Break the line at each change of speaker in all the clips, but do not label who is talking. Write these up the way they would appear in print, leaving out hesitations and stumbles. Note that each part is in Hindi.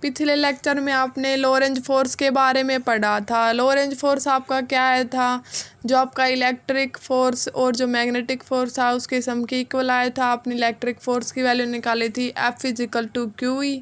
पिछले लेक्चर में आपने लोरेंज फोर्स के बारे में पढ़ा था। लोरेंज फोर्स आपका क्या है था, जो आपका इलेक्ट्रिक फोर्स और जो मैग्नेटिक फोर्स था उसके सम के इक्वल आया था। आपने इलेक्ट्रिक फोर्स की वैल्यू निकाली थी F = QE,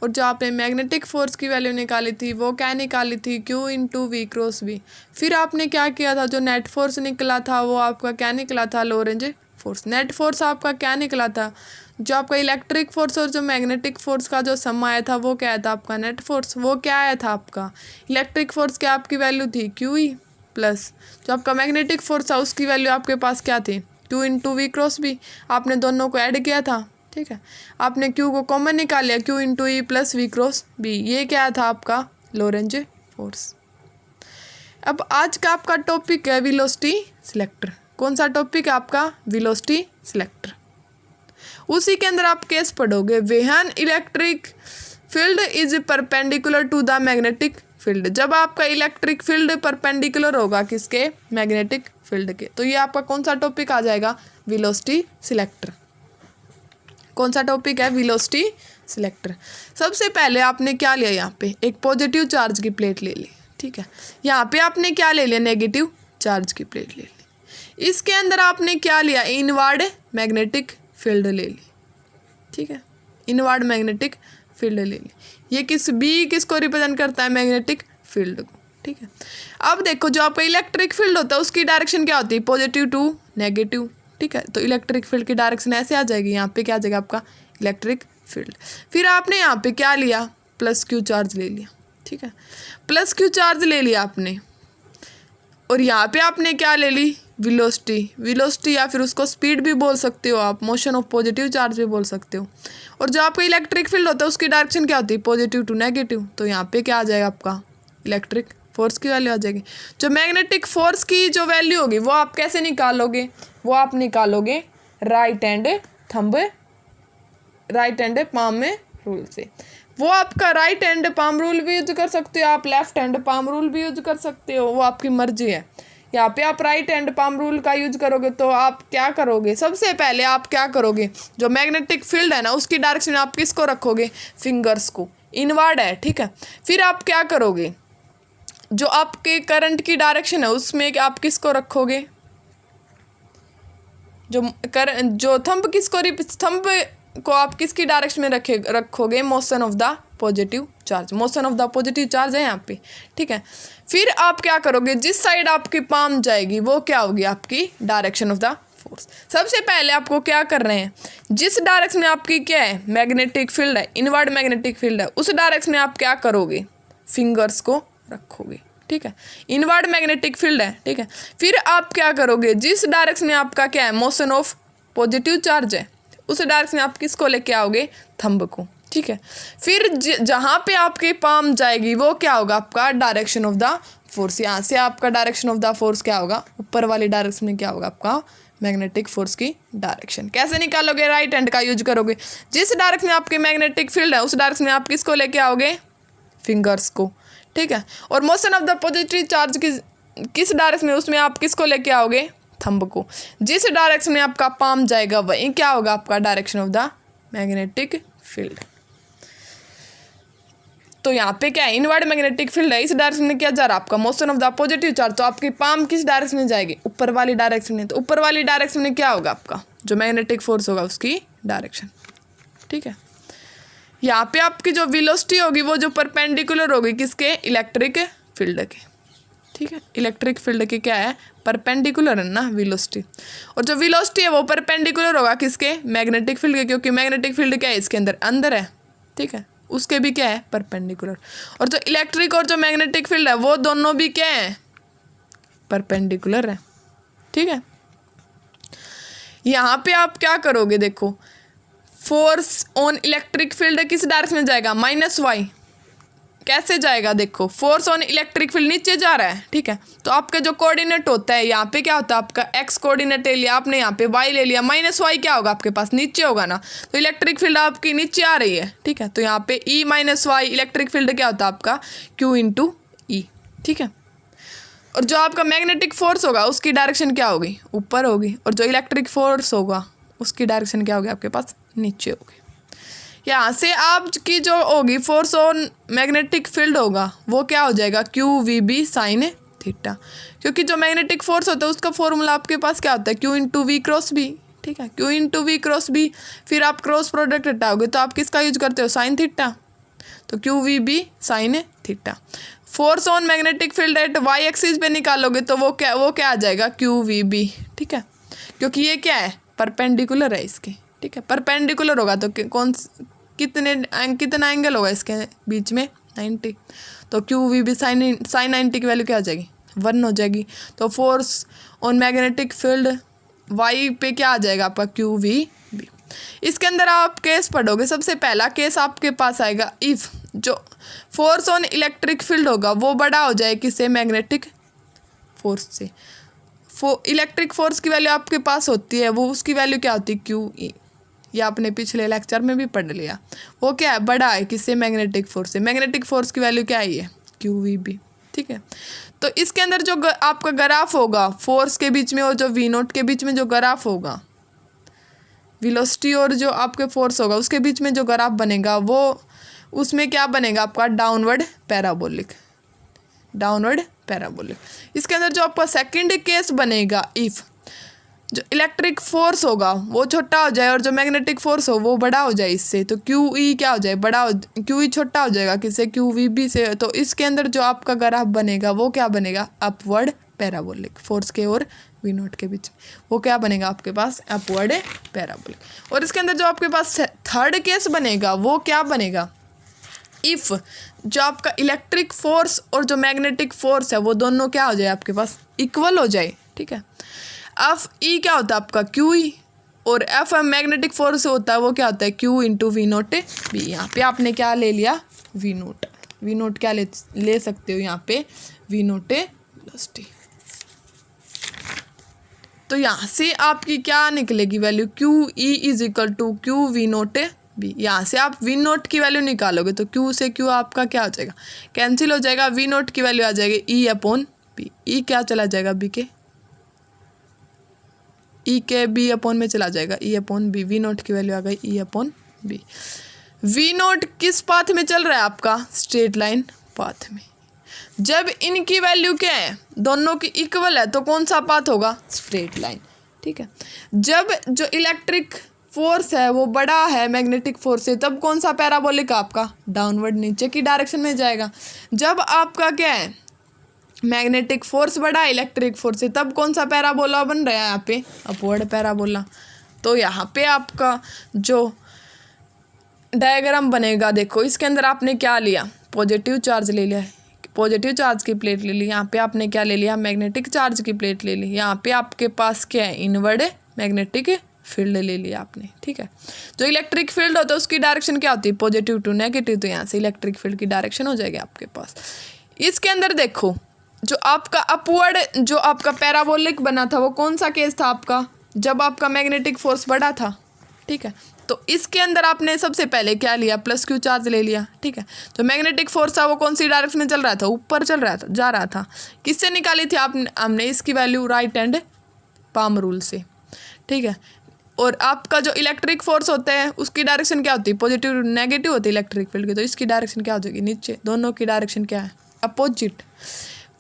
और जो आपने मैग्नेटिक फोर्स की वैल्यू निकाली थी वो क्या निकाली थी, Q × V × V। फिर आपने क्या किया था, जो नेट फोर्स निकला था वो आपका क्या निकला था, लोरेंज फोर्स। नेट फोर्स आपका क्या निकला था, जो आपका इलेक्ट्रिक फोर्स और जो मैग्नेटिक फोर्स का जो सम आया था वो क्या था आपका नेट फोर्स। वो क्या आया था आपका, इलेक्ट्रिक फोर्स क्या आपकी वैल्यू थी QE, प्लस जो आपका मैग्नेटिक फोर्स था उसकी वैल्यू आपके पास क्या थी, Q × V × V। आपने दोनों को ऐड किया था, ठीक है। आपने Q को कॉमन निकाल लिया, Q × E + V × B। ये क्या था आपका लोरेंज फोर्स। अब आज का आपका टॉपिक है वेलोसिटी सिलेक्टर। कौन सा टॉपिक है आपका, वेलोसिटी सिलेक्टर। उसी के अंदर आप केस पढ़ोगे, when electric field is perpendicular to the magnetic field. जब आपका इलेक्ट्रिक फील्ड परपेंडिकुलर होगा किसके, मैग्नेटिक फील्ड के, तो ये आपका कौन सा टॉपिक आ जाएगा, वेलोसिटी सिलेक्टर। कौन सा टॉपिक है, वेलोसिटी सिलेक्टर। सबसे पहले आपने क्या लिया, यहाँ पे एक पॉजिटिव चार्ज की प्लेट ले ली, ठीक है। यहाँ पे आपने क्या ले लिया, नेगेटिव चार्ज की प्लेट ले ली। इसके अंदर आपने क्या लिया, इनवर्ड मैग्नेटिक फील्ड ले ली, ठीक है। इनवर्ड मैग्नेटिक फील्ड ले ली। ये किसको रिप्रेजेंट करता है, मैग्नेटिक फील्ड को, ठीक है। अब देखो जो आपका इलेक्ट्रिक फील्ड होता है उसकी डायरेक्शन क्या होती है, पॉजिटिव टू नेगेटिव, ठीक है। तो इलेक्ट्रिक फील्ड की डायरेक्शन ऐसे आ जाएगी, यहाँ पे क्या आ जाएगा आपका इलेक्ट्रिक फील्ड। फिर आपने यहाँ पे क्या लिया, +Q चार्ज ले लिया, ठीक है। +Q चार्ज ले लिया आपने, और यहाँ पे आपने क्या ले ली, वेलोसिटी या फिर उसको स्पीड भी बोल सकते हो आप, मोशन ऑफ पॉजिटिव चार्ज भी बोल सकते हो। और जो आपका इलेक्ट्रिक फील्ड होता है उसकी डायरेक्शन क्या होती है, पॉजिटिव टू नेगेटिव। तो यहाँ पे क्या आ जाएगा आपका इलेक्ट्रिक फोर्स की वैल्यू आ जाएगी। जो मैग्नेटिक फोर्स की जो वैल्यू होगी वो आप कैसे निकालोगे, वो आप निकालोगे राइट हैंड पाम रूल से। वो आपका राइट हैंड पाम रूल भी यूज कर सकते हो आप, लेफ्ट हैंड पाम रूल भी यूज कर सकते हो, वो आपकी मर्जी है। यहाँ पे आप राइट हैंड पाम रूल का यूज करोगे तो आप क्या करोगे, सबसे पहले आप क्या करोगे, जो मैग्नेटिक फील्ड है ना उसकी डायरेक्शन में आप किसको रखोगे, फिंगर्स को, इनवर्ड है, ठीक है। फिर आप क्या करोगे, जो आपके करंट की डायरेक्शन है उसमें आप किसको रखोगे, जो थंब को आप किसकी डायरेक्शन में रखोगे, motion of the positive charge. Motion of the positive charge है यहाँ पे, ठीक है। फिर आप क्या करोगे, जिस साइड आपकी पाम जाएगी वो क्या होगी, आपकी डायरेक्शन ऑफ द फोर्स। सबसे पहले आपको क्या कर रहे हैं, जिस डायरेक्शन में आपकी क्या है, मैग्नेटिक फील्ड है, इनवर्ड मैग्नेटिक फील्ड है, उस डायरेक्शन में आप क्या करोगे, फिंगर्स को रखोगे, ठीक है। इनवर्ड मैग्नेटिक फील्ड है, ठीक है। फिर आप क्या करोगे, जिस डायरेक्शन में आपका क्या है, मोशन ऑफ पॉजिटिव चार्ज है, उस डायरेक्शन में आप किसको लेके आओगे, थंब को, ठीक है। फिर जहाँ पे आपकी पाम जाएगी वो क्या होगा, आपका डायरेक्शन ऑफ द फोर्स। यहाँ से आपका डायरेक्शन ऑफ द फोर्स क्या होगा, ऊपर वाली डायरेक्शन में क्या होगा आपका मैग्नेटिक फोर्स की डायरेक्शन। कैसे निकालोगे, राइट हैंड का यूज करोगे। जिस डायरेक्शन में आपकी मैग्नेटिक फील्ड है उस डायरेक्शन में आप किसको लेके आओगे, फिंगर्स को, ठीक है। और motion of the positive charge किस डायरेक्शन में, उसमें आप किसको लेके आओगे, थंब को। जिस डायरेक्शन में आपका पाम जाएगा वही क्या होगा, आपका direction of the magnetic field. तो यहाँ पे क्या है, इनवर्ड मैग्नेटिक फील्ड है, इस डायरेक्शन में क्या जा रहा है आपका, motion of the positive charge. तो आपकी पाम किस डायरेक्शन में जाएगी, ऊपर वाली डायरेक्शन में। तो ऊपर वाली डायरेक्शन में क्या होगा, आपका जो मैग्नेटिक फोर्स होगा उसकी डायरेक्शन, ठीक है। यहाँ पे आपकी जो वेलोसिटी होगी वो जो परपेंडिकुलर होगी किसके, इलेक्ट्रिक फील्ड के, ठीक है। इलेक्ट्रिक फील्ड के क्या है, परपेंडिकुलर है ना वेलोसिटी। और जो वेलोसिटी है वो परपेंडिकुलर होगा किसके, मैग्नेटिक फील्ड के, क्योंकि मैग्नेटिक फील्ड क्या है, इसके अंदर है, ठीक है। उसके भी क्या है, परपेंडिकुलर। और जो इलेक्ट्रिक और जो मैग्नेटिक फील्ड है वो दोनों भी क्या है, परपेंडिकुलर है, ठीक है। यहाँ पे आप क्या करोगे, देखो फोर्स ऑन इलेक्ट्रिक फील्ड किस डायरेक्शन में जाएगा, -y। कैसे जाएगा, देखो फोर्स ऑन इलेक्ट्रिक फील्ड नीचे जा रहा है, ठीक है। तो आपका जो कोऑर्डिनेट होता है यहाँ पे क्या होता है, आपका x कोऑर्डिनेट ले लिया आपने, यहाँ पे y ले लिया, -y क्या होगा आपके पास, नीचे होगा ना। तो इलेक्ट्रिक फील्ड आपकी नीचे आ रही है, ठीक है। तो यहाँ पे E - y इलेक्ट्रिक फील्ड क्या होता है आपका, Q × E, ठीक है। और जो आपका मैग्नेटिक फोर्स होगा उसकी डायरेक्शन क्या होगी, ऊपर होगी। और जो इलेक्ट्रिक फोर्स होगा उसकी डायरेक्शन क्या होगी आपके पास, नीचे होगी। यहाँ से आपकी जो होगी फोर्स ऑन मैग्नेटिक फील्ड होगा वो क्या हो जाएगा, q v b sine theta, क्योंकि जो मैग्नेटिक फोर्स होता है उसका फॉर्मूला आपके पास क्या होता है, q into v cross b. ठीक है, q into v cross b, फिर आप क्रॉस प्रोडक्ट हटाओगे तो आप किसका यूज करते हो, साइन थीटा, तो q v b sine theta. Force on magnetic field at y axis पे निकालोगे तो वो क्या आ जाएगा, क्यू वी बी। ठीक है, क्योंकि ये क्या है, परपेंडिकुलर है इसके। ठीक है, परपेंडिकुलर होगा तो कितना एंगल होगा इसके बीच में, 90, तो क्यू वी बी साइन 90 की वैल्यू क्या आ जाएगी, 1 हो जाएगी। तो force on magnetic field y पे क्या आ जाएगा आपका, क्यू वी बी। इसके अंदर आप केस पढ़ोगे, सबसे पहला केस आपके पास आएगा इफ़ जो फोर्स ऑन इलेक्ट्रिक फील्ड होगा वो बड़ा हो जाए किससे, मैग्नेटिक फोर्स से। इलेक्ट्रिक फोर्स की वैल्यू आपके पास होती है, वो उसकी वैल्यू क्या होती है, क्यू ई। ये आपने पिछले लेक्चर में भी पढ़ लिया, वो क्या है, बड़ा है किससे, मैग्नेटिक फोर्स से। मैग्नेटिक फोर्स की वैल्यू क्या है, क्यू वी बी। ठीक है, तो इसके अंदर जो आपका ग्राफ होगा फोर्स के बीच में और जो वी नोट के बीच में जो ग्राफ होगा, वेलोसिटी और जो आपके फोर्स होगा उसके बीच में जो ग्राफ बनेगा वो उसमें क्या बनेगा आपका, डाउनवर्ड पैराबोलिक, डाउनवर्ड पैराबोलिक। इसके अंदर जो आपका सेकंड केस बनेगा, इफ़ जो इलेक्ट्रिक फोर्स होगा वो छोटा हो जाए और जो मैग्नेटिक फोर्स हो वो बड़ा हो जाए इससे, तो क्यू ई क्या हो जाए, क्यू ई छोटा हो जाएगा किससे, क्यू वी बी से। तो इसके अंदर जो आपका ग्राफ बनेगा वो क्या बनेगा, अपवर्ड पैराबोलिक, फोर्स के और वी नोट के बीच में वो क्या बनेगा आपके पास, अपवर्ड पैराबोलिक। और इसके अंदर जो आपके पास थर्ड केस बनेगा वो क्या बनेगा, इफ़ जो आपका इलेक्ट्रिक फोर्स और जो मैग्नेटिक फोर्स है वो दोनों क्या हो जाए आपके पास, इक्वल हो जाए। ठीक है, एफ ई क्या होता है आपका, क्यू ई, और एफ मैग्नेटिक फोर्स होता है वो क्या होता है, q into v note B. यहाँ पे आपने क्या ले लिया, वी नोट। वी नोट क्या ले सकते हो यहाँ पे, वी नोट वेलोसिटी। तो यहाँ से आपकी क्या निकलेगी value, Q E is equal to Q V note B. यहाँ से आप वी नोट की वैल्यू निकालोगे तो क्यू से क्यू आपका क्या हो जाएगा, कैंसिल हो जाएगा। वी नोट की वैल्यू आ जाएगी ई अपॉन बी। ई क्या चला जाएगा, बी के, ई के बी अपॉन में चला जाएगा, E upon B. V naught की वैल्यू आ गई E upon B. V naught किस पाथ में चल रहा है आपका, स्ट्रेट लाइन पाथ में। जब इनकी वैल्यू क्या है, दोनों की इक्वल है तो कौन सा पाथ होगा, स्ट्रेट लाइन। ठीक है, जब जो इलेक्ट्रिक फोर्स है वो बड़ा है मैग्नेटिक फोर्स से तब कौन सा पैराबोलिक आपका, डाउनवर्ड नीचे की डायरेक्शन में जाएगा। जब आपका क्या है, मैग्नेटिक फोर्स बड़ा है इलेक्ट्रिक फोर्स से तब कौन सा पैराबोला बन रहा है यहाँ पे, अपवर्ड पैराबोला। तो यहाँ पे आपका जो डायग्राम बनेगा, देखो इसके अंदर आपने क्या लिया, पॉजिटिव चार्ज ले लिया है, पॉजिटिव चार्ज की प्लेट ले ली। यहाँ पे आपने क्या ले लिया, मैग्नेटिक चार्ज की प्लेट ले ली। यहाँ पे आपके पास क्या है, इनवर्ड मैग्नेटिक फील्ड ले लिया आपने। ठीक है, जो इलेक्ट्रिक फील्ड होता है उसकी डायरेक्शन क्या होती है, पॉजिटिव टू नेगेटिव, तो यहाँ से इलेक्ट्रिक फील्ड की डायरेक्शन हो जाएगी आपके पास। इसके अंदर देखो जो आपका अपवर्ड जो आपका पैराबोलिक बना था वो कौन सा केस था आपका, जब आपका मैग्नेटिक फोर्स बड़ा था। ठीक है, तो इसके अंदर आपने सबसे पहले क्या लिया, प्लस क्यू चार्ज ले लिया। ठीक है, तो मैग्नेटिक फोर्स था वो कौन सी डायरेक्शन में चल रहा था, ऊपर चल रहा था, जा रहा था। किससे निकाली थी आपने, हमने इसकी value right hand palm rule से। ठीक है, और आपका जो इलेक्ट्रिक फोर्स होते हैं उसकी डायरेक्शन क्या होती है, पॉजिटिव नेगेटिव होती है इलेक्ट्रिक फील्ड की, तो इसकी डायरेक्शन क्या हो जाएगी, नीचे। दोनों की डायरेक्शन क्या है, अपोजिट।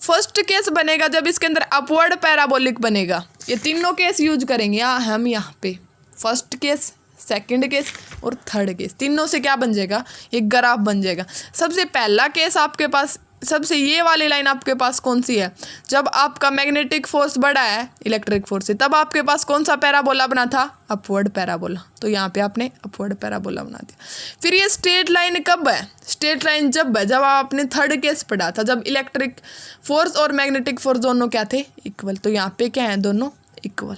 फर्स्ट केस बनेगा जब इसके अंदर अपवर्ड पैराबोलिक बनेगा। ये तीनों केस यूज करेंगे हम यहाँ पे, फर्स्ट केस, सेकंड केस और थर्ड केस। तीनों से क्या बन जाएगा, एक ग्राफ बन जाएगा। सबसे पहला केस आपके पास, सबसे ये वाली लाइन आपके पास कौन सी है, जब आपका मैग्नेटिक फोर्स बड़ा है इलेक्ट्रिक फोर्स से तब आपके पास कौन सा पैराबोला बना था, अपवर्ड पैराबोला। तो यहाँ पे आपने अपवर्ड पैराबोला बना दिया। फिर ये स्ट्रेट लाइन कब है, स्ट्रेट लाइन जब है जब आपने थर्ड केस पढ़ा था, जब इलेक्ट्रिक फोर्स और मैग्नेटिक फोर्स दोनों क्या थे, इक्वल। तो यहाँ पे क्या है, दोनों इक्वल।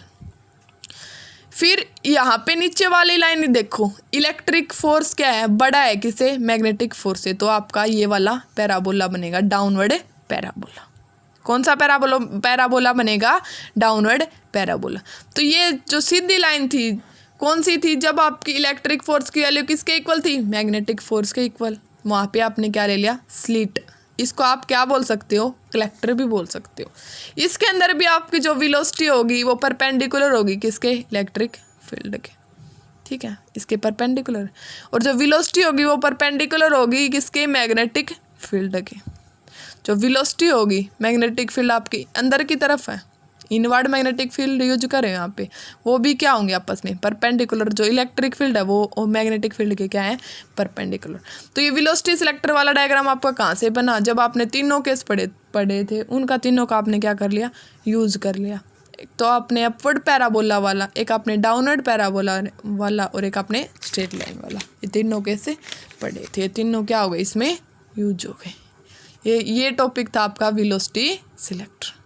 फिर यहाँ पे नीचे वाली लाइन देखो, इलेक्ट्रिक फोर्स क्या है, बड़ा है किसे, मैग्नेटिक फोर्स से, तो आपका ये वाला पैराबोला बनेगा, डाउनवर्ड पैराबोला। कौन सा पैराबोला बनेगा, डाउनवर्ड पैराबोला। तो ये जो सीधी लाइन थी कौन सी थी, जब आपकी इलेक्ट्रिक फोर्स की वैल्यू किसके इक्वल थी, मैग्नेटिक फोर्स के इक्वल। वहाँ पे आपने क्या ले लिया, स्लिट। इसको आप क्या बोल सकते हो, कलेक्टर भी बोल सकते हो। इसके अंदर भी आपकी जो वेलोसिटी होगी वो परपेंडिकुलर होगी किसके, इलेक्ट्रिक फील्ड के। ठीक है, इसके परपेंडिकुलर। और जो वेलोसिटी होगी वो परपेंडिकुलर होगी किसके, मैग्नेटिक फील्ड के। जो वेलोसिटी होगी, मैग्नेटिक फील्ड आपकी अंदर की तरफ है, इनवर्ड मैग्नेटिक फील्ड यूज करें यहाँ पे, वो भी क्या होंगे आपस में परपेंडिकुलर। जो इलेक्ट्रिक फील्ड है वो मैग्नेटिक फील्ड के क्या है, परपेंडिकुलर। तो ये वेलोसिटी सिलेक्टर वाला डायग्राम आपका कहाँ से बना, जब आपने तीनों केस पढ़े थे, उनका तीनों का आपने क्या कर लिया, यूज कर लिया। एक तो आपने अपवर्ड पैराबोला वाला, एक आपने डाउनवर्ड पैराबोला वाला, और एक आपने स्ट्रेट लाइन वाला, ये तीनों कैसे पढ़े थे, ये तीनों क्या हो गए इसमें यूज हो गए। ये टॉपिक था आपका वेलोसिटी सिलेक्टर।